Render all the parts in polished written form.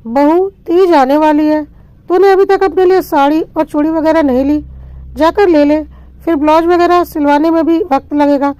बहू, तीज आने वाली है। तूने अभी तक अपने लिए साड़ी और चूड़ी वगैरह नहीं ली। जाकर ले ले। फिर ब्लाउज वगैरह सिलवाने में भी वक्त लगेगा।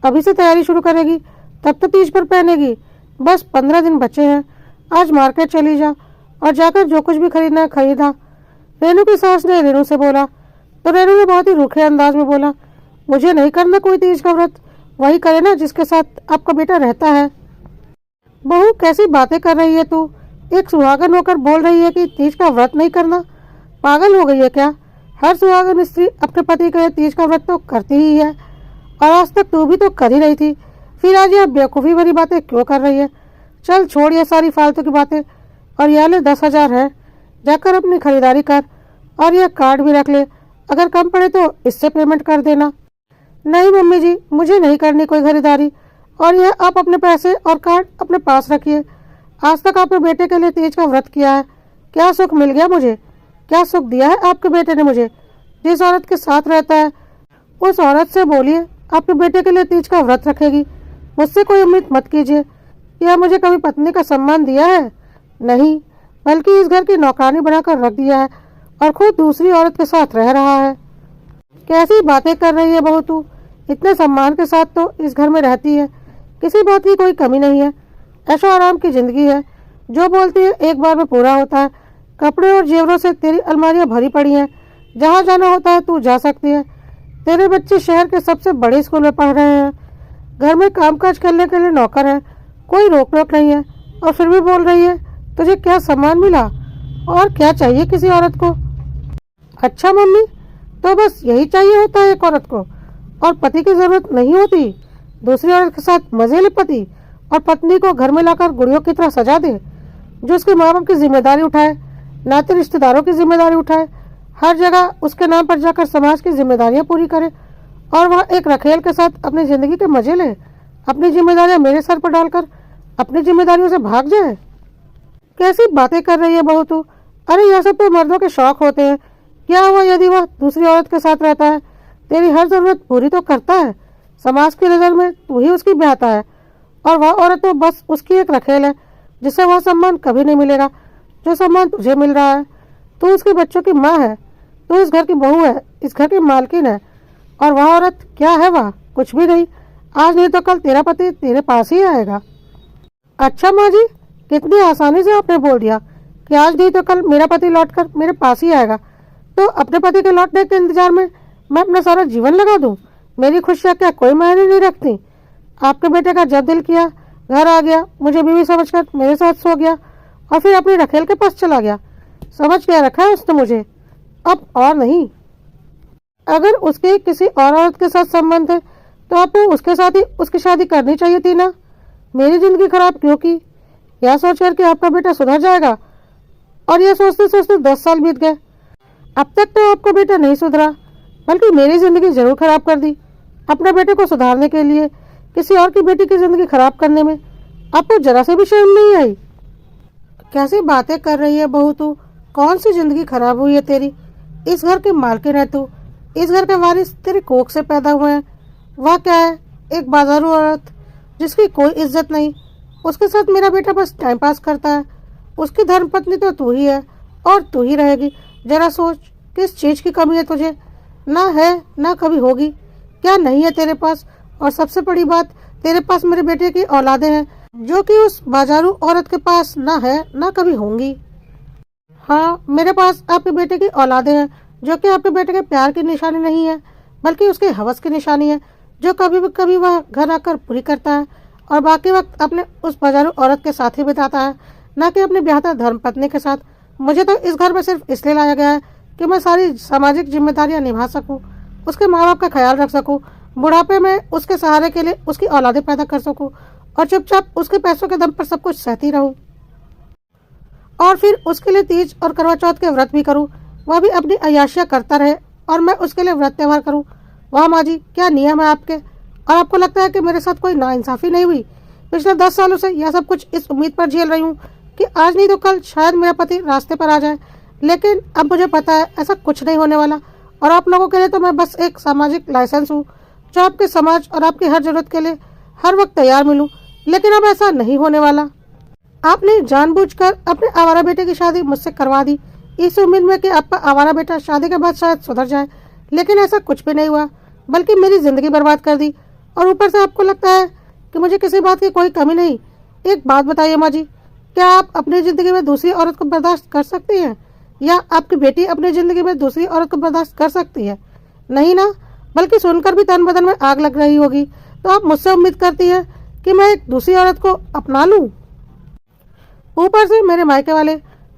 अभी से तैयारी शुरू करेगी तब तो तीज पर पहनेगी। बस 15 दिन बचे हैं। आज मार्केट चली जा और जाकर जो कुछ भी खरीदना है खरीदा। रेनू की सास ने रेनू से बोला तो रेनू ने बहुत ही रूखे अंदाज में बोला, मुझे नहीं करना कोई तीज का व्रत। वही करे ना जिसके साथ आपका बेटा रहता है। बहू, कैसी बातें कर रही है तू? एक सुहागन होकर बोल रही है कि तीज का व्रत नहीं करना। पागल हो गई है क्या? हर सुहागन स्त्री अपने पति के लिए तीज का व्रत तो करती ही है, और आज तक तू भी तो कर ही रही थी। फिर आज यह बेवकूफ़ी भरी बातें क्यों कर रही है? चल छोड़ ये सारी फालतू की बातें और यह ले 10,000 है। जाकर अपनी खरीदारी कर और यह कार्ड भी रख ले। अगर कम पड़े तो इससे पेमेंट कर देना। नहीं मम्मी जी, मुझे नहीं करनी कोई खरीदारी, और यह आप अपने पैसे और कार्ड अपने पास रखिए। आज तक आपने बेटे के लिए तीज का व्रत किया है। क्या सुख मिल गया मुझे? क्या सुख दिया है आपके बेटे ने मुझे? जिस औरत के साथ रहता है उस औरत से बोलिए आपके बेटे के लिए तीज का व्रत रखेगी। मुझसे कोई उम्मीद मत कीजिए। क्या मुझे कभी पत्नी का सम्मान दिया है? नहीं, बल्कि इस घर की नौकरानी बनाकर रख दिया है और खुद दूसरी औरत के साथ रह रहा है। कैसी बातें कर रही है बहू तू? इतने सम्मान के साथ तो इस घर में रहती है। किसी बात की कोई कमी नहीं है। ऐशो आराम की जिंदगी है। जो बोलती है एक बार में पूरा होता है। कपड़े और जेवरों से तेरी अलमारियां भरी पड़ी हैं। जहाँ जाना होता है तू जा सकती है। तेरे बच्चे शहर के सबसे बड़े स्कूल में पढ़ रहे हैं। घर में कामकाज करने के लिए नौकर है। कोई रोक टोक नहीं है, और फिर भी बोल रही है तुझे क्या सम्मान मिला? और क्या चाहिए किसी औरत को? अच्छा मम्मी, तो बस यही चाहिए होता है एक औरत को, और पति की जरूरत नहीं होती? दूसरी औरत के साथ मजे ले पति, और पत्नी को घर में लाकर गुड़ियों की तरह सजा दे। जो उसके माँ बाप की जिम्मेदारी उठाए, नाते रिश्तेदारों की जिम्मेदारी उठाए, हर जगह उसके नाम पर जाकर समाज की जिम्मेदारियां पूरी करे, और वह एक रखेल के साथ अपनी जिंदगी के मजे ले। अपनी जिम्मेदारियां मेरे सर पर डालकर अपनी जिम्मेदारियों से भाग जाए। कैसी बातें कर रही है बहू तू? अरे यह सब तो मर्दों के शौक होते हैं। क्या हुआ यदि वह दूसरी औरत के साथ रहता है? तेरी हर जरूरत पूरी तो करता है। समाज की नज़र में तू ही उसकी ब्याहता है, और वह औरत तो बस उसकी एक रखेल है जिसे वह सम्मान कभी नहीं मिलेगा जो सम्मान तुझे मिल रहा है। तू उसके बच्चों की माँ है। तू इस घर की बहू है, इस घर की मालकिन है, और वह औरत क्या है? वह कुछ भी नहीं। आज नहीं तो कल तेरा पति तेरे पास ही आएगा। अच्छा माँ जी, कितनी आसानी से आपने बोल दिया कि आज नहीं तो कल मेरा पति लौटकर मेरे पास ही आएगा। तो अपने पति के लौटने के इंतजार में मैं अपना सारा जीवन लगा दूं? मेरी खुशियाँ क्या कोई मायने नहीं रखती? आपके बेटे का जब दिल किया घर आ गया, मुझे बीवी समझकर मेरे साथ सो गया, और फिर अपनी रखेल के पास चला गया। समझ क्या रखा है उसने मुझे, अब और नहीं। अगर उसके किसी और औरत के साथ संबंध है तो आपको उसके साथ ही उसकी शादी करनी चाहिए थी ना। मेरी जिंदगी खराब क्यों की? यह सोचकर कि आपका बेटा सुधर जाएगा, और यह सोचते सोचते 10 साल बीत गए। अब तक तो आपका बेटा नहीं सुधरा, बल्कि मेरी जिंदगी जरूर खराब कर दी। अपने बेटे को सुधारने के लिए किसी और की बेटी की जिंदगी खराब करने में आपको जरा से भी शर्म नहीं आई? कैसी बातें कर रही है बहू तू? कौन सी जिंदगी खराब हुई है तेरी? इस घर के मालकिन है तू, इस घर के वारिस तेरे कोख से पैदा हुए हैं। वह क्या है? एक बाजारू औरत जिसकी कोई इज्जत नहीं। उसके साथ मेरा बेटा बस टाइम पास करता है। उसकी धर्मपत्नी तो तू ही है, और तू ही रहेगी। जरा सोच, किस चीज की कमी है तुझे? ना है ना कभी होगी। क्या नहीं है तेरे पास? और सबसे बड़ी बात, तेरे पास मेरे बेटे की औलादें हैं जो कि उस बाजारू औरत के पास ना है ना कभी होंगी। हाँ, मेरे पास आपके बेटे की औलादें हैं जो कि आपके बेटे के प्यार की निशानी नहीं है, बल्कि उसके हवस की निशानी है, जो कभी वह घर आकर पूरी करता है, और बाकी वक्त अपने उस बाजारू औरत के साथ ही बिताता है, ना कि अपने ब्याहता धर्मपत्नी के साथ। मुझे तो इस घर में सिर्फ इसलिए लाया गया है कि मैं सारी सामाजिक जिम्मेदारियां निभा सकूं, उसके माँ बाप का ख्याल रख सकूं, बुढ़ापे में उसके सहारे के लिए उसकी औलादें पैदा कर सकूं, और चुपचाप उसके पैसों के दम पर सब कुछ सहती रहूं, और फिर उसके लिए तीज और करवा चौथ के व्रत भी करूं। वह भी अपनी अय्याशियां करता रहे और मैं उसके लिए व्रत त्यौहार करूं। वाह माँ जी, क्या नियम है आपके! और आपको लगता है कि मेरे साथ कोई नाइंसाफी नहीं हुई? पिछले 10 सालों से यह सब कुछ इस उम्मीद पर झेल रही हूँ कि आज नहीं तो कल शायद मेरा पति रास्ते पर आ जाए, लेकिन अब मुझे पता है ऐसा कुछ नहीं होने वाला। और आप लोगों के लिए तो मैं बस एक सामाजिक लाइसेंस हूँ, जो आपके समाज और आपकी हर जरूरत के लिए हर वक्त तैयार मिलूँ, लेकिन अब ऐसा नहीं होने वाला। आपने जानबूझकर अपने आवारा बेटे की शादी मुझसे करवा दी, इस उम्मीद में कि आपका आवारा बेटा शादी के बाद शायद सुधर जाए, लेकिन ऐसा कुछ भी नहीं हुआ, बल्कि मेरी जिंदगी बर्बाद कर दी। और ऊपर से आपको लगता है कि मुझे किसी बात की कोई कमी नहीं। एक बात बताइए माँ जी, क्या आप अपनी जिंदगी में दूसरी औरत को बर्दाश्त कर सकती हैं, या आपकी बेटी अपनी जिंदगी में दूसरी औरत को बर्दाश्त कर सकती है? नहीं ना, बल्कि सुनकर भी तन बदन में आग लग रही होगी। तो आप मुझसे उम्मीद करती है कि मैं एक दूसरी औरत को अपना लूं? ऊपर से मेरे मायके वाले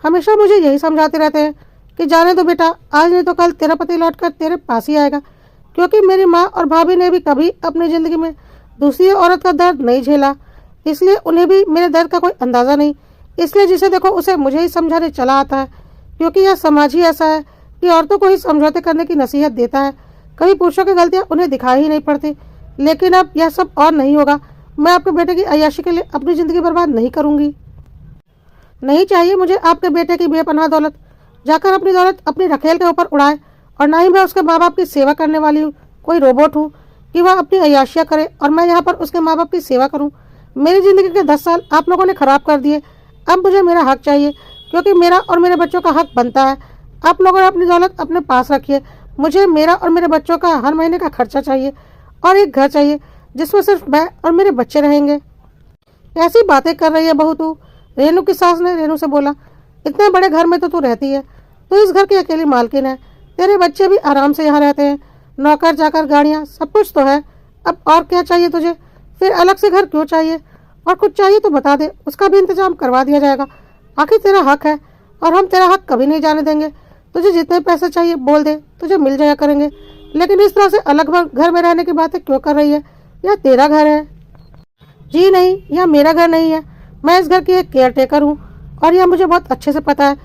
हमेशा मुझे यही समझाते रहते हैं कि जाने दो बेटा, आज नहीं तो कल तेरा पति लौटकर तेरे पास ही आएगा, क्योंकि मेरी माँ और भाभी ने भी कभी अपनी जिंदगी में दूसरी औरत का दर्द नहीं झेला, इसलिए उन्हें भी मेरे दर्द का कोई अंदाज़ा नहीं। इसलिए जिसे देखो उसे मुझे ही समझाने चला आता है, क्योंकि यह समाज ही ऐसा है कि औरतों को ही समझौते करने की नसीहत देता है। कभी पुरुषों की गलतियाँ उन्हें दिखाई ही नहीं पड़ती। लेकिन अब यह सब और नहीं होगा। मैं आपके बेटे की अय्याशी के लिए अपनी ज़िंदगी बर्बाद नहीं करूँगी। नहीं चाहिए मुझे आपके बेटे की बेपनाह दौलत। जाकर अपनी दौलत अपनी रखेल के ऊपर उड़ाए। और ना ही मैं उसके माँ बाप की सेवा करने वाली कोई रोबोट हूँ कि वह अपनी अय्याशियाँ करे और मैं यहाँ पर उसके माँ बाप की सेवा करूँ। मेरी ज़िंदगी के 10 साल आप लोगों ने ख़राब कर दिए। अब मुझे मेरा हक चाहिए, क्योंकि मेरा और मेरे बच्चों का हक बनता है। आप लोगों ने अपनी दौलत अपने पास रखिए। मुझे मेरा और मेरे बच्चों का हर महीने का खर्चा चाहिए और एक घर चाहिए जिसमें सिर्फ मैं और मेरे बच्चे रहेंगे। ऐसी बातें कर रही है बहू तू? रेनू की सास ने रेनू से बोला। इतने बड़े घर में तो तू रहती है, तो इस घर की अकेली मालकिन है। तेरे बच्चे भी आराम से यहाँ रहते हैं, नौकर चाकर गाड़ियाँ सब कुछ तो है। अब और क्या चाहिए तुझे? फिर अलग से घर क्यों चाहिए? और कुछ चाहिए तो बता दे, उसका भी इंतजाम करवा दिया जाएगा। आखिर तेरा हक है और हम तेरा हक कभी नहीं जाने देंगे। तुझे जितने पैसे चाहिए बोल दे, तुझे मिल जाया करेंगे। लेकिन इस तरह से अलग घर में रहने की बातें क्यों कर रही है? यह तेरा घर है। जी नहीं, यह मेरा घर नहीं है। मैं इस घर की एक केयर टेकर हूँ और यह मुझे बहुत अच्छे से पता है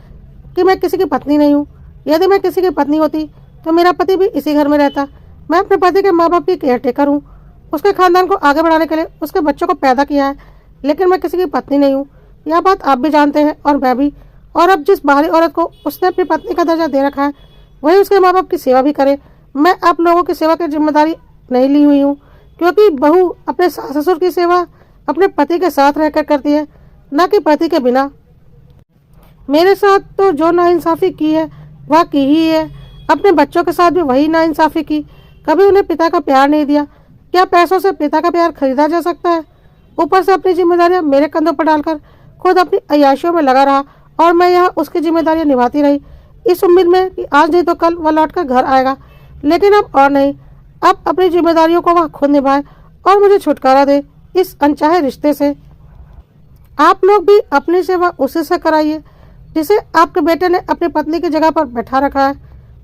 कि मैं किसी की पत्नी नहीं हूँ। यदि मैं किसी की पत्नी होती तो मेरा पति भी इसी घर में रहता। मैं अपने पति के माँ बाप की केयर टेकर हूँ। उसके खानदान को आगे बढ़ाने के लिए उसके बच्चों को पैदा किया है, लेकिन मैं किसी की पत्नी नहीं हूँ। यह बात आप भी जानते हैं और मैं भी। और अब जिस बाहरी औरत को उसने अपनी पत्नी का दर्जा दे रखा है, वही उसके माँ बाप की सेवा भी करे। मैं आप लोगों की सेवा की जिम्मेदारी नहीं ली हुई हूँ, क्योंकि बहू अपने सास ससुर की सेवा अपने पति के साथ रहकर करती है, न कि पति के बिना। मेरे साथ तो जो नाइंसाफ़ी की है वह की ही है। अपने बच्चों के साथ भी वही नाइंसाफ़ी की। कभी उन्हें पिता का प्यार नहीं दिया। क्या पैसों से पिता का प्यार खरीदा जा सकता है? ऊपर से अपनी जिम्मेदारियां मेरे कंधों पर डालकर खुद अपनी अय्याशियों में लगा रहा, और मैं यहाँ उसकी जिम्मेदारियां निभाती रही, इस उम्मीद में कि आज नहीं तो कल वह लौट कर घर आएगा। लेकिन अब और नहीं। अब अपनी जिम्मेदारियों को वह खुद निभाए और मुझे छुटकारा दे इस अनचाहे रिश्ते से। आप लोग भी अपनी सेवा उसी से कराइए जिसे आपके बेटे ने अपनी पत्नी की जगह पर बैठा रखा है।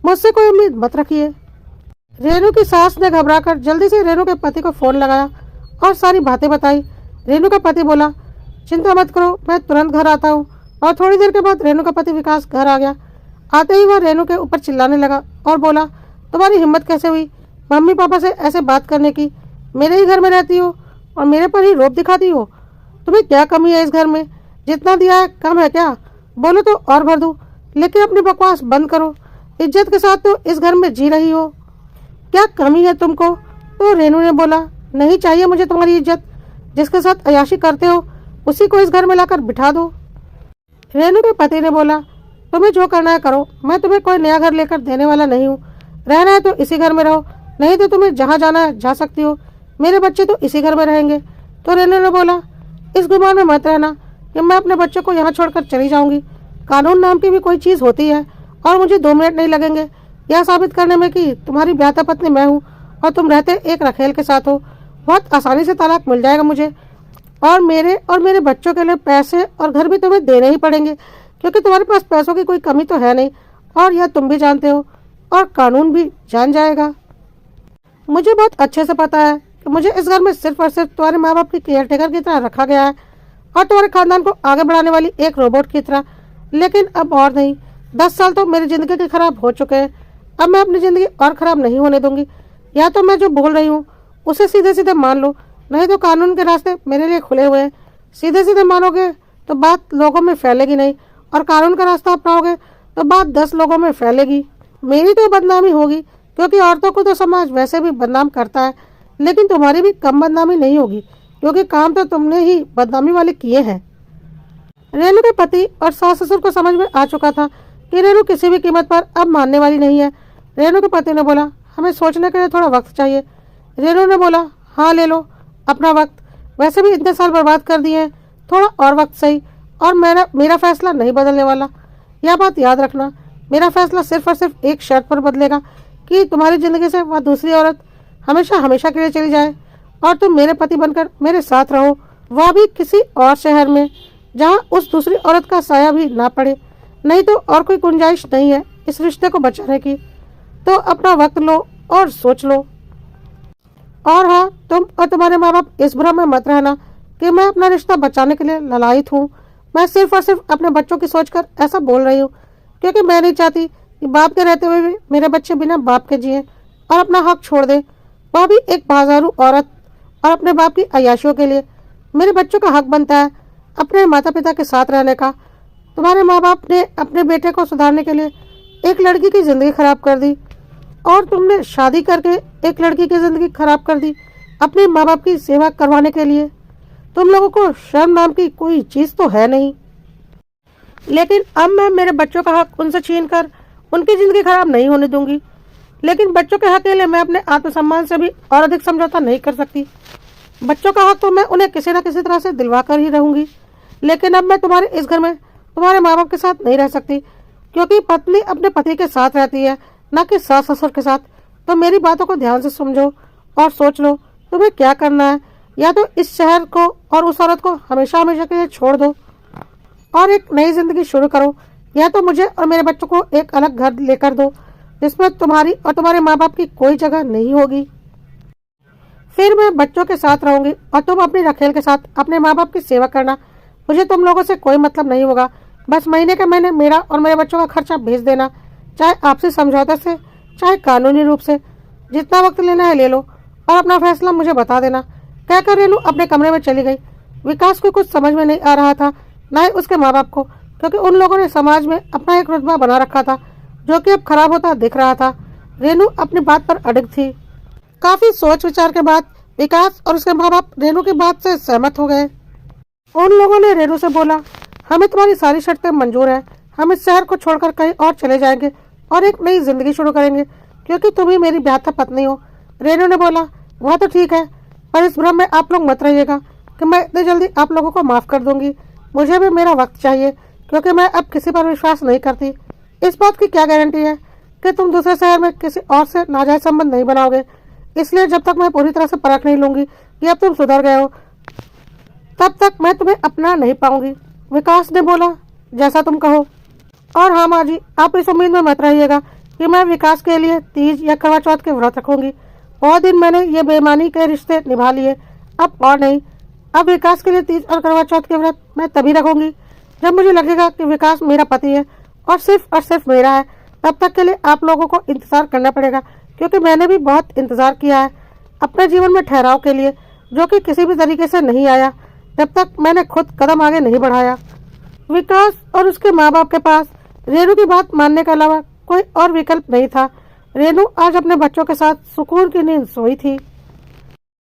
मुझसे कोई उम्मीद मत रखिए। रेनू की सास ने घबराकर जल्दी से रेनू के पति को फोन लगाया और सारी बातें बताई। रेनू का पति बोला, चिंता मत करो, मैं तुरंत घर आता हूँ। और थोड़ी देर के बाद रेनू का पति विकास घर आ गया। आते ही वह रेनू के ऊपर चिल्लाने लगा और बोला, तुम्हारी हिम्मत कैसे हुई मम्मी पापा से ऐसे बात करने की? मेरे ही घर में रहती हो और मेरे पर ही रोब दिखाती हो। तुम्हें क्या कमी है इस घर में? जितना दिया है कम है क्या? बोलो तो और भर दूँ। लेकिन अपनी बकवास बंद करो। इज्जत के साथ तो इस घर में जी रही हो। क्या कमी है तुमको? तो रेनू ने बोला, नहीं चाहिए मुझे तुम्हारी इज्जत। जिसके साथ अय्याशी करते हो उसी को इस घर में लाकर बिठा दो। रेनू के पति ने बोला, तुम्हें जो करना है करो, मैं तुम्हें कोई नया घर लेकर देने वाला नहीं हूँ। रहना है तो इसी घर में रहो, नहीं तो तुम्हें जहाँ जाना है जा सकती हो। मेरे बच्चे तो इसी घर में रहेंगे। तो रेनू ने बोला, इस गुमान में मत रहना कि मैं अपने बच्चों को यहाँ छोड़कर चली जाऊंगी। कानून नाम की भी कोई चीज़ होती है और मुझे 2 मिनट नहीं लगेंगे यह साबित करने में कि तुम्हारी ब्याहता पत्नी मैं हूँ और तुम रहते एक रखेल के साथ हो। बहुत आसानी से तलाक मिल जाएगा मुझे, और मेरे बच्चों के लिए पैसे और घर भी तुम्हें देने ही पड़ेंगे, क्योंकि तुम्हारे पास पैसों की कोई कमी तो है नहीं, और यह तुम भी जानते हो और कानून भी जान जाएगा। मुझे बहुत अच्छे से पता है कि मुझे इस घर में सिर्फ और सिर्फ तुम्हारे माँ बाप की केयर टेकर की तरह रखा गया है और तुम्हारे खानदान को आगे बढ़ाने वाली एक रोबोट की तरह। लेकिन अब और नहीं। 10 साल तो मेरी ज़िंदगी के खराब हो चुके हैं। अब मैं अपनी ज़िंदगी और ख़राब नहीं होने दूंगी। या तो मैं जो बोल रही हूँ उसे सीधे सीधे मान लो, नहीं तो कानून के रास्ते मेरे लिए खुले हुए हैं। सीधे सीधे मानोगे तो बात लोगों में फैलेगी नहीं, और कानून का रास्ता अपनाओगे तो बात 10 लोगों में फैलेगी। मेरी तो बदनामी होगी, क्योंकि औरतों को तो समाज वैसे भी बदनाम करता है, लेकिन तुम्हारी भी कम बदनामी नहीं होगी, क्योंकि काम तो तुमने ही बदनामी वाले किए हैं। रेनू के पति और सास ससुर को समझ में आ चुका था कि रेनू किसी भी कीमत पर अब मानने वाली नहीं है। रेनू के पति ने बोला, हमें सोचने के लिए थोड़ा वक्त चाहिए। रेनू ने बोला, हाँ ले लो अपना वक्त, वैसे भी इतने साल बर्बाद कर दिए हैं, थोड़ा और वक्त सही। और मेरा फैसला नहीं बदलने वाला, यह बात याद रखना। मेरा फैसला सिर्फ और सिर्फ एक शर्त पर बदलेगा कि तुम्हारी ज़िंदगी से वह दूसरी औरत हमेशा हमेशा के लिए चली जाए और तुम मेरे पति बनकर मेरे साथ रहो, वह भी किसी और शहर में जहाँ उस दूसरी औरत का साया भी ना पड़े। नहीं तो और कोई गुंजाइश नहीं है इस रिश्ते को बचाने की। तो अपना वक्त लो और सोच लो। और हाँ, तुम और तुम्हारे माँ बाप इस भ्रम में मत रहना कि मैं अपना रिश्ता बचाने के लिए ललायित हूँ। मैं सिर्फ और सिर्फ अपने बच्चों की सोचकर ऐसा बोल रही हूँ, क्योंकि मैं नहीं चाहती कि बाप के रहते हुए भी मेरे बच्चे बिना बाप के जिए और अपना हक छोड़ दे, वह भी एक बाजारू औरत और अपने बाप की अय्याशियों के लिए। मेरे बच्चों का हक बनता है अपने माता पिता के साथ रहने का। तुम्हारे माँ बाप ने अपने बेटे को सुधारने के लिए एक लड़की की ज़िंदगी खराब कर दी और तुमने शादी करके एक लड़की की ज़िंदगी खराब कर दी अपने माँ बाप की सेवा करवाने के लिए। तुम लोगों को शर्म नाम की कोई चीज़ तो है नहीं। लेकिन अब मैं मेरे बच्चों का हक उनसे छीन कर उनकी ज़िंदगी खराब नहीं होने दूंगी। लेकिन बच्चों के हक के लिए मैं अपने आत्मसम्मान से भी और अधिक समझौता नहीं कर सकती। बच्चों का हक तो मैं उन्हें किसी न किसी तरह से दिलवा कर ही रहूंगी। लेकिन अब मैं तुम्हारे इस घर में तुम्हारे माँ बाप के साथ नहीं रह सकती, क्योंकि पत्नी अपने पति के साथ रहती है, न कि सास ससुर के साथ। तो मेरी बातों को ध्यान से समझो और सोच लो तुम्हें क्या करना है। या तो इस शहर को और उस औरत को हमेशा हमेशा के लिए छोड़ दो और एक नई जिंदगी शुरू करो, या तो मुझे और मेरे बच्चों को एक अलग घर लेकर दो जिसमें तुम्हारी और तुम्हारे माँ बाप की कोई जगह नहीं होगी। फिर मैं बच्चों के साथ रहूंगी और तुम अपनी रखेल के साथ अपने माँ बाप की सेवा करना। मुझे तुम लोगों से कोई मतलब नहीं होगा। बस महीने के महीने मेरा और मेरे बच्चों का खर्चा भेज देना, चाहे आपसी समझौते से चाहे कानूनी रूप से। जितना वक्त लेना है ले लो और अपना फैसला मुझे बता देना। कहकर रेनू अपने कमरे में चली गई। विकास को कुछ समझ में नहीं आ रहा था, न ही उसके माँ बाप को, क्योंकि उन लोगों ने समाज में अपना एक रुतबा बना रखा था जो कि अब खराब होता दिख रहा था। रेनू अपनी बात पर अड़िग थी। काफी सोच विचार के बाद विकास और उसके माँ बाप रेनू की बात से सहमत हो गए। उन लोगों ने रेनू से बोला, हमें तुम्हारी सारी शर्तें मंजूर है। हम इस शहर को छोड़कर कहीं और चले जाएंगे और एक नई जिंदगी शुरू करेंगे, क्योंकि तुम ही मेरी ब्याहता पत्नी हो। रेनू ने बोला, वह तो ठीक है, पर इस भ्रम में आप लोग मत रहिएगा कि मैं इतनी जल्दी आप लोगों को माफ कर दूंगी। मुझे भी मेरा वक्त चाहिए, क्योंकि मैं अब किसी पर विश्वास नहीं करती। इस बात की क्या गारंटी है कि तुम दूसरे शहर में किसी और से नाजायज संबंध नहीं बनाओगे। इसलिए जब तक मैं पूरी तरह से परख नहीं लूंगी कि अब तुम सुधर गए हो, तब तक मैं तुम्हें अपना नहीं पाऊंगी। विकास ने बोला, जैसा तुम कहो। और हाँ माँ जी, आप इस उम्मीद में मत रहिएगा कि मैं विकास के लिए तीज या करवा चौथ के व्रत रखूंगी। बहुत दिन मैंने ये बेईमानी के रिश्ते निभा लिए, अब और नहीं। अब विकास के लिए तीज और करवा चौथ के व्रत मैं तभी रखूंगी जब मुझे लगेगा कि विकास मेरा पति है और सिर्फ मेरा है। तब तक के लिए आप लोगों को इंतजार करना पड़ेगा, क्योंकि मैंने भी बहुत इंतजार किया है अपने जीवन में ठहराव के लिए, जो कि किसी भी तरीके से नहीं आया जब तक मैंने खुद कदम आगे नहीं बढ़ाया। विकास और उसके माँ बाप के पास रेनू की बात मानने के अलावा कोई और विकल्प नहीं था। रेनू आज अपने बच्चों के साथ सुकून की नींद सोई थी।